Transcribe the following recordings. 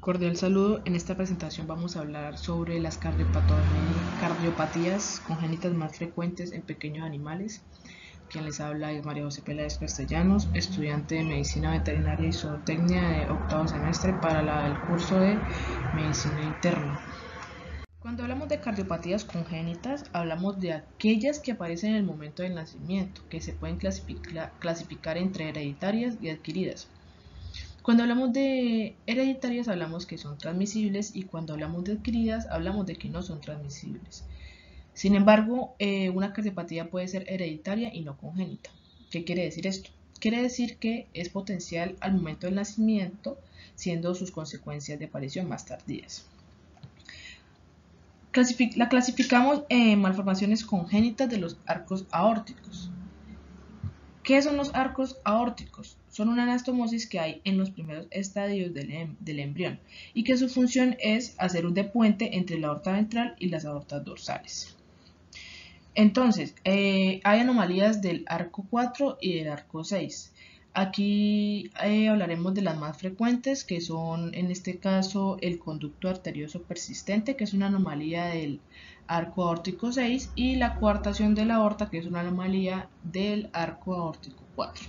Cordial saludo. En esta presentación vamos a hablar sobre las cardiopatías congénitas más frecuentes en pequeños animales. Quien les habla es María José Peláez Castellanos, estudiante de Medicina Veterinaria y Zootecnia de octavo semestre para el curso de Medicina Interna. Cuando hablamos de cardiopatías congénitas, hablamos de aquellas que aparecen en el momento del nacimiento, que se pueden clasificar entre hereditarias y adquiridas. Cuando hablamos de hereditarias hablamos que son transmisibles y cuando hablamos de adquiridas hablamos de que no son transmisibles. Sin embargo, una cardiopatía puede ser hereditaria y no congénita. ¿Qué quiere decir esto? Quiere decir que es potencial al momento del nacimiento, siendo sus consecuencias de aparición más tardías. La clasificamos en malformaciones congénitas de los arcos aórticos. ¿Qué son los arcos aórticos? Son una anastomosis que hay en los primeros estadios del embrión y que su función es hacer un puente entre la aorta ventral y las aortas dorsales. Entonces, hay anomalías del arco 4 y del arco 6. Aquí hablaremos de las más frecuentes, que son en este caso el conducto arterioso persistente, que es una anomalía del arco aórtico 6, y la coartación de la aorta, que es una anomalía del arco aórtico 4.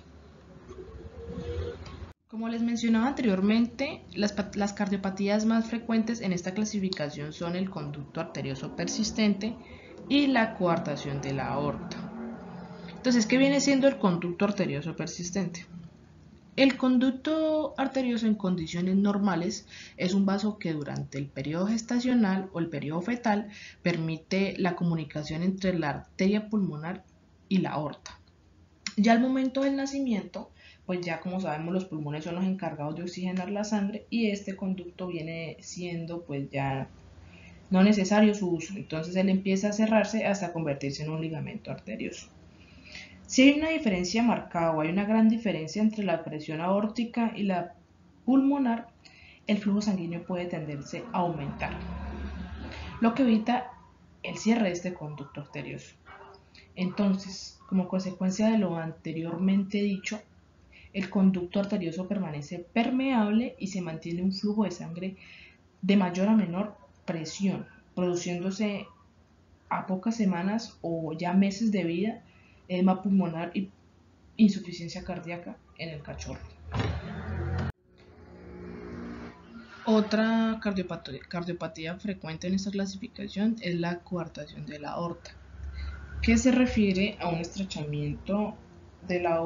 Como les mencionaba anteriormente, las cardiopatías más frecuentes en esta clasificación son el conducto arterioso persistente y la coartación de la aorta. Entonces, ¿qué viene siendo el conducto arterioso persistente? El conducto arterioso en condiciones normales es un vaso que durante el periodo gestacional o el periodo fetal permite la comunicación entre la arteria pulmonar y la aorta. Ya al momento del nacimiento, pues ya como sabemos los pulmones son los encargados de oxigenar la sangre y este conducto viene siendo pues ya no necesario su uso, entonces él empieza a cerrarse hasta convertirse en un ligamento arterioso. Si hay una diferencia marcada o hay una gran diferencia entre la presión aórtica y la pulmonar, el flujo sanguíneo puede tenderse a aumentar, lo que evita el cierre de este conducto arterioso. Entonces, como consecuencia de lo anteriormente dicho, el conducto arterioso permanece permeable y se mantiene un flujo de sangre de mayor a menor presión, produciéndose a pocas semanas o ya meses de vida edema pulmonar y insuficiencia cardíaca en el cachorro. Otra cardiopatía frecuente en esta clasificación es la coartación de la aorta, que se refiere a un estrechamiento de la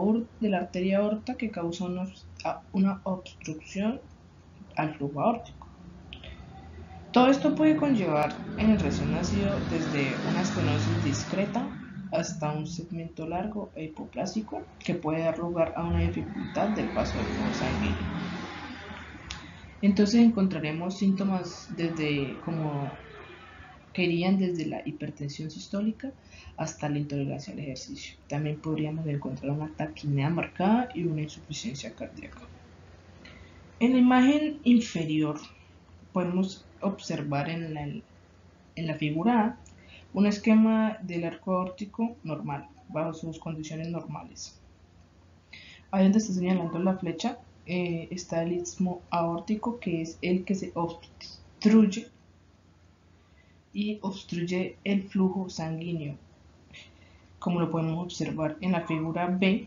arteria aorta que causa una obstrucción al flujo aórtico. Todo esto puede conllevar en el recién nacido desde una estenosis discreta hasta un segmento largo e hipoplásico que puede dar lugar a una dificultad del paso del flujo sanguíneo. Entonces encontraremos síntomas que irían desde la hipertensión sistólica hasta la intolerancia al ejercicio. También podríamos encontrar una taquipnea marcada y una insuficiencia cardíaca. En la imagen inferior podemos observar en la figura A un esquema del arco aórtico normal, bajo sus condiciones normales. Ahí donde está señalando la flecha está el istmo aórtico, que es el que se obstruye y obstruye el flujo sanguíneo, como lo podemos observar en la figura B,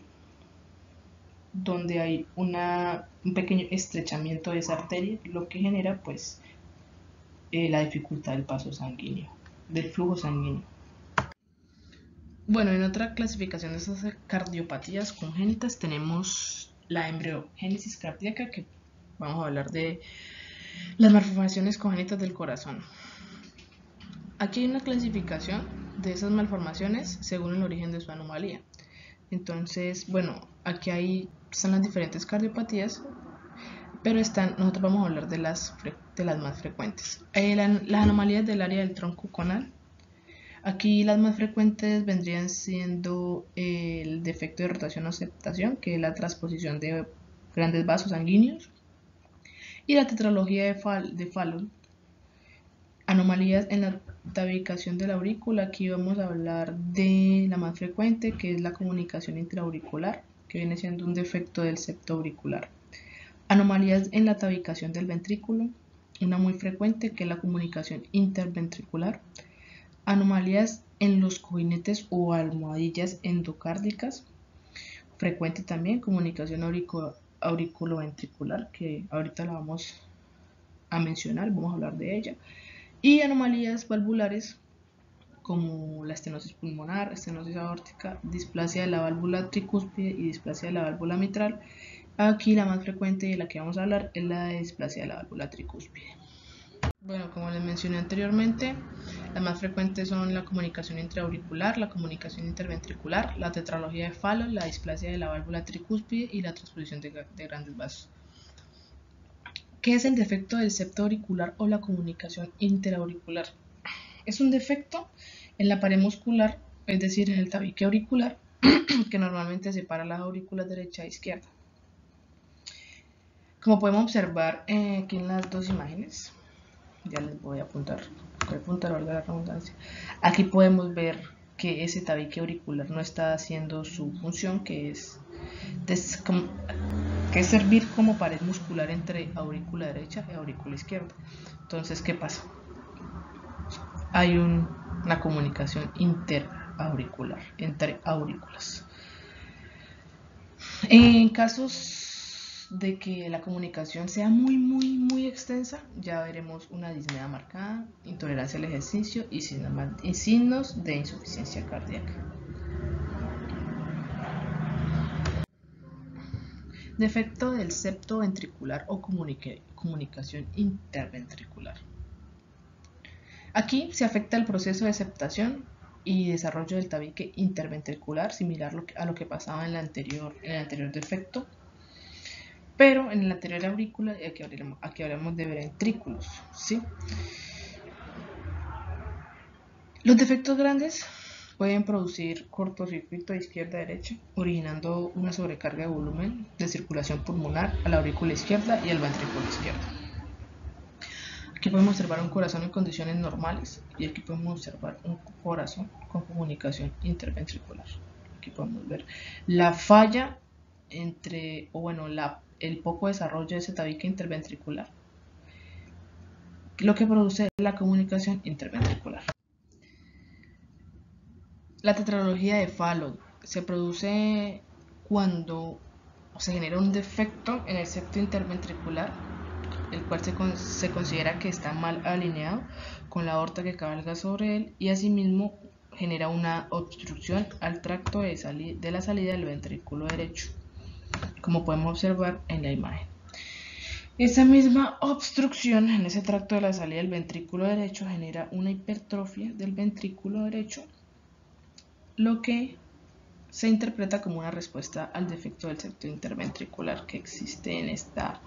donde hay un pequeño estrechamiento de esa arteria, lo que genera pues la dificultad del paso sanguíneo, del flujo sanguíneo. Bueno, en otra clasificación de esas cardiopatías congénitas tenemos la embriogénesis cardíaca, que vamos a hablar de las malformaciones congénitas del corazón. Aquí hay una clasificación de esas malformaciones según el origen de su anomalía. Entonces, bueno, aquí están las diferentes cardiopatías, pero nosotros vamos a hablar de las más frecuentes. Las anomalías del área del tronco conal. Aquí las más frecuentes vendrían siendo el defecto de rotación o septación, que es la transposición de grandes vasos sanguíneos, y la tetralogía de Fallot. Anomalías en la tabicación de la aurícula. Aquí vamos a hablar de la más frecuente, que es la comunicación intraauricular, que viene siendo un defecto del septo auricular. Anomalías en la tabicación del ventrículo, una muy frecuente que es la comunicación interventricular, anomalías en los cojinetes o almohadillas endocárdicas, frecuente también comunicación auriculoventricular, que ahorita la vamos a mencionar, vamos a hablar de ella, y anomalías valvulares como la estenosis pulmonar, estenosis aórtica, displasia de la válvula tricúspide y displasia de la válvula mitral. Aquí la más frecuente de la que vamos a hablar es la displasia de la válvula tricúspide. Bueno, como les mencioné anteriormente, las más frecuentes son la comunicación intraauricular, la comunicación interventricular, la tetralogía de Fallot, la displasia de la válvula tricúspide y la transposición de grandes vasos. ¿Qué es el defecto del septo auricular o la comunicación interauricular? Es un defecto en la pared muscular, es decir, en el tabique auricular, que normalmente separa las aurículas derecha e izquierda. Como podemos observar aquí en las dos imágenes, ya les voy a apuntar, valga la redundancia. Aquí podemos ver que ese tabique auricular no está haciendo su función, que es servir como pared muscular entre aurícula derecha y aurícula izquierda. Entonces, ¿qué pasa? Hay una comunicación interauricular entre aurículas. En casos de que la comunicación sea muy extensa, ya veremos una disnea marcada, intolerancia al ejercicio y signos de insuficiencia cardíaca. Defecto del septo ventricular o comunicación interventricular. Aquí se afecta el proceso de septación y desarrollo del tabique interventricular, similar a lo que pasaba en el anterior defecto, pero en el anterior aurícula, aquí hablamos de ventrículos, ¿sí? Los defectos grandes pueden producir cortocircuito de izquierda a derecha, originando una sobrecarga de volumen de circulación pulmonar a la aurícula izquierda y al ventrículo izquierdo. Aquí podemos observar un corazón en condiciones normales y aquí podemos observar un corazón con comunicación interventricular. Aquí podemos ver la falla entre, el poco desarrollo de ese tabique interventricular, lo que produce la comunicación interventricular. La tetralogía de Fallot se produce cuando se genera un defecto en el septo interventricular, el cual se considera que está mal alineado con la aorta que cabalga sobre él y asimismo genera una obstrucción al tracto de la salida del ventrículo derecho, como podemos observar en la imagen. Esa misma obstrucción en ese tracto de la salida del ventrículo derecho genera una hipertrofia del ventrículo derecho, lo que se interpreta como una respuesta al defecto del septo interventricular que existe en esta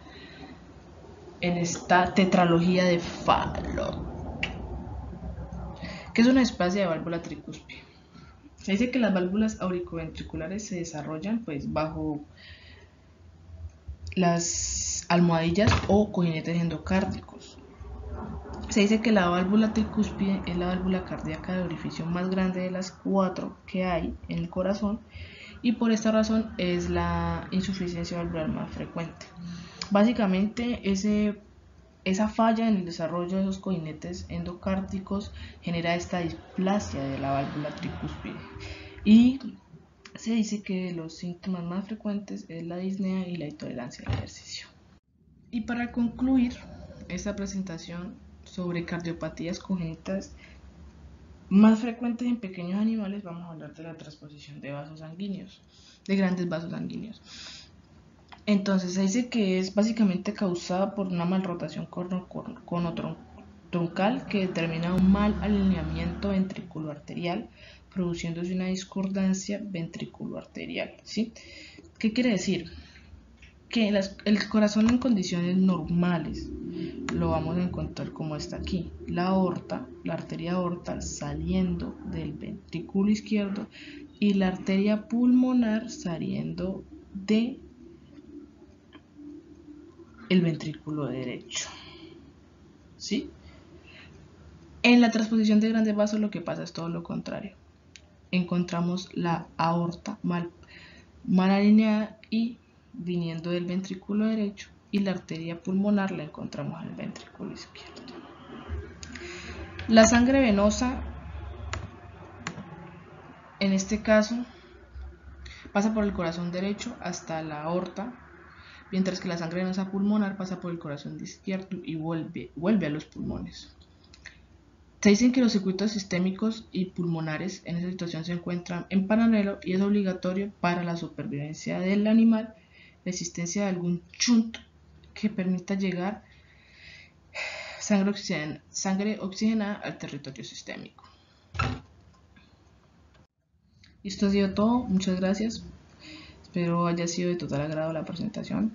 tetralogía de Fallot, que es una displasia de válvula tricúspide. Se dice que las válvulas auriculoventriculares se desarrollan pues bajo las almohadillas o cojinetes endocárdicos. Se dice que la válvula tricúspide es la válvula cardíaca de orificio más grande de las 4 que hay en el corazón y por esta razón es la insuficiencia valvular más frecuente. Básicamente esa falla en el desarrollo de esos cojinetes endocárdicos genera esta displasia de la válvula tricúspide y se dice que los síntomas más frecuentes es la disnea y la intolerancia al ejercicio. Y para concluir esta presentación sobre cardiopatías congénitas más frecuentes en pequeños animales, vamos a hablar de la transposición de vasos sanguíneos, de grandes vasos sanguíneos. Entonces se dice que es básicamente causada por una malrotación troncal que determina un mal alineamiento ventriculoarterial, produciéndose una discordancia ventriculoarterial, ¿sí? ¿Qué quiere decir? Que el corazón en condiciones normales lo vamos a encontrar como está aquí, la aorta, la arteria aorta saliendo del ventrículo izquierdo y la arteria pulmonar saliendo de el ventrículo derecho, ¿sí? En la transposición de grandes vasos lo que pasa es todo lo contrario. Encontramos la aorta mal alineada y viniendo del ventrículo derecho y la arteria pulmonar la encontramos en el ventrículo izquierdo. La sangre venosa, en este caso, pasa por el corazón derecho hasta la aorta, mientras que la sangre venosa pulmonar pasa por el corazón izquierdo y vuelve a los pulmones. Se dicen que los circuitos sistémicos y pulmonares en esta situación se encuentran en paralelo y es obligatorio para la supervivencia del animal la existencia de algún shunt que permita llegar sangre oxigenada al territorio sistémico. Esto ha sido todo, muchas gracias. Espero haya sido de total agrado la presentación.